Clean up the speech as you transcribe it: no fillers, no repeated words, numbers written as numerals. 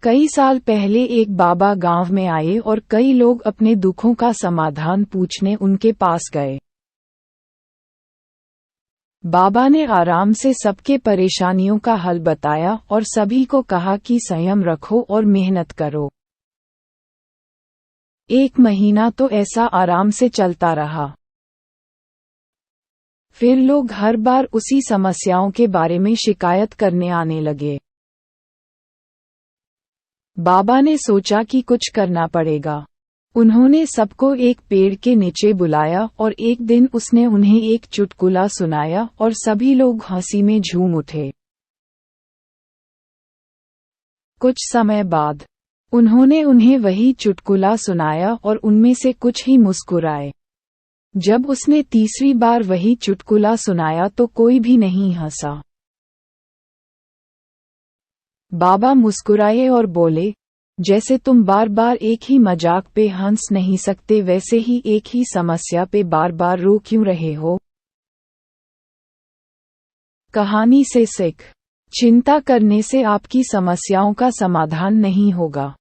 कई साल पहले एक बाबा गांव में आए और कई लोग अपने दुखों का समाधान पूछने उनके पास गए। बाबा ने आराम से सबके परेशानियों का हल बताया और सभी को कहा कि संयम रखो और मेहनत करो। 1 महीना तो ऐसा आराम से चलता रहा। फिर लोग हर बार उसी समस्याओं के बारे में शिकायत करने आने लगे। बाबा ने सोचा कि कुछ करना पड़ेगा। उन्होंने सबको एक पेड़ के नीचे बुलाया और एक दिन उसने उन्हें एक चुटकुला सुनाया और सभी लोग हंसी में झूम उठे। कुछ समय बाद उन्होंने उन्हें वही चुटकुला सुनाया और उनमें से कुछ ही मुस्कुराए। जब उसने तीसरी बार वही चुटकुला सुनाया तो कोई भी नहीं हंसा। बाबा मुस्कुराए और बोले, जैसे तुम बार बार एक ही मजाक पे हंस नहीं सकते वैसे ही एक ही समस्या पे बार बार रो क्यों रहे हो। कहानी से सीख, चिंता करने से आपकी समस्याओं का समाधान नहीं होगा।